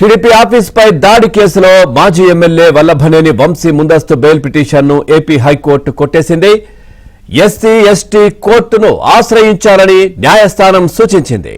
TDP ఆఫీస్పై దాడి కేసులో మాజీ ఎమ్మెల్యే వల్లభనేని వంశీ ముందస్తు బెయిల్ పిటిషన్ను ఏపీ హైకోర్టు కొట్టేసింది. ఎస్సీ ఎస్టీ కోర్టును ఆశ్రయించాలని న్యాయస్థానం సూచించింది.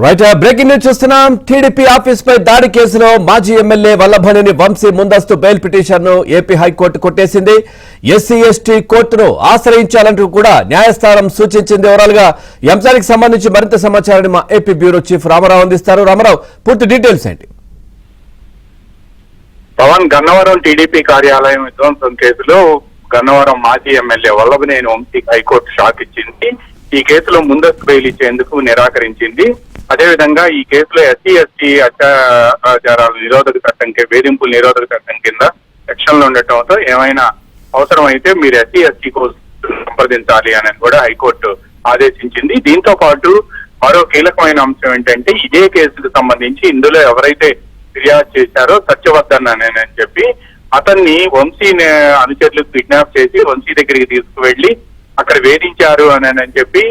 రైట్, బ్రేకింగ్ న్యూస్ చూస్తున్నాం. టీడీపీ ఆఫీస్పై దాడి కేసులో మాజీ ఎమ్మెల్యే వల్లభనేని వంశీ ముందస్తు బెయిల్ పిటిషన్ను ఏపీ హైకోర్టు కొట్టేసింది. ఎస్సీ ఎస్టీ కోర్టును ఆశ్రయించాలంటూ కూడా న్యాయస్థానం సూచించింది. ఓవరాల్ గా ఈ అంశానికి సంబంధించి మరింత సమాచారాన్ని మా ఏపీ బ్యూరో చీఫ్ రామారావు అందిస్తారు. రామారావు, పూర్తి డీటెయిల్స్ ఏంటి? పవన్, గన్నవరం టీడీపీ కార్యాలయం విధ్వంసం కేసులో గన్నవరం మాజీ ఎమ్మెల్యే వల్లభనేని వంశీకి హైకోర్టు షాక్ ఇచ్చింది. ఈ కేసులో ముందస్తు బెయిల్ ఇచ్చేందుకు నిరాకరించింది. అదేవిధంగా ఈ కేసులో ఎస్సీ ఎస్టీ అత్యాచారాల నిరోధక చట్టం వేధింపుల నిరోధక చట్టం కింద సెక్షన్లు ఉండటంతో ఏమైనా అవసరం అయితే మీరు ఎస్సీ ఎస్టీ కోసం సంప్రదించాలి అని కూడా హైకోర్టు ఆదేశించింది. దీంతో పాటు మరో కీలకమైన అంశం ఏంటంటే, ఇదే కేసుకు సంబంధించి ఇందులో ఎవరైతే ఫిర్యాదు చేశారో సత్యవర్ధన్ అని చెప్పి అతన్ని వంశీ అనుచరులకు కిడ్నాప్ చేసి వంశీ దగ్గరికి తీసుకువెళ్లి అక్కడ వేధించారు అని చెప్పి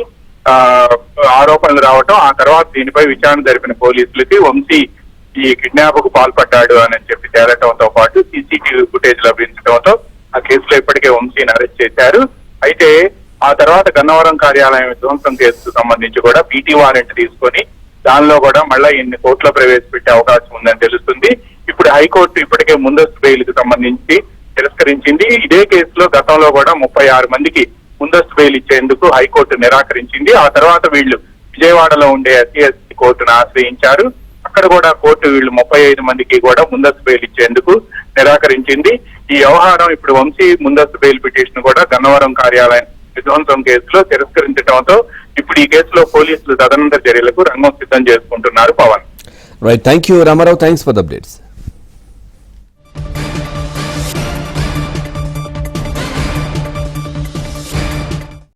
ఆరోపణలు రావటం, ఆ తర్వాత దీనిపై విచారణ జరిపిన పోలీసులకి వంశీ ఈ కిడ్నాప్ కు పాల్పడ్డాడు అని చెప్పి తేలటంతో పాటు సీసీటీవీ ఫుటేజ్ లభించడంతో ఆ కేసులో ఇప్పటికే వంశీని అరెస్ట్ చేశారు. అయితే ఆ తర్వాత గన్నవరం కార్యాలయం విధ్వంసం కేసుకు సంబంధించి కూడా పీటీ వారెంట్ తీసుకొని దానిలో కూడా మళ్ళా ఇన్ని కోర్టులో ప్రవేశపెట్టే అవకాశం ఉందని తెలుస్తుంది. ఇప్పుడు హైకోర్టు ఇప్పటికే ముందస్తు బెయిల్ కు సంబంధించి తిరస్కరించింది. ఇదే కేసులో గతంలో కూడా 36 మందికి ముందస్తు బెయిల్ ఇచ్చేందుకు హైకోర్టు నిరాకరించింది. ఆ తర్వాత వీళ్ళు విజయవాడలో ఉండే ఎస్సీ ఎస్టీ కోర్టును ఆశ్రయించారు. అక్కడ కూడా కోర్టు వీళ్ళు 35 మందికి కూడా ముందస్తు బెయిల్ ఇచ్చేందుకు నిరాకరించింది. ఈ వ్యవహారం ఇప్పుడు వంశీ ముందస్తు బెయిల్ పిటిషన్ కూడా గన్నవరం కార్యాలయం విధ్వంసం కేసులో తిరస్కరించడంతో ఇప్పుడు ఈ కేసులో పోలీసులు తదనంతర చర్యలకు రంగం సిద్ధం చేసుకుంటున్నారు. Pavan, right, thank you Ramarao, thanks for the updates.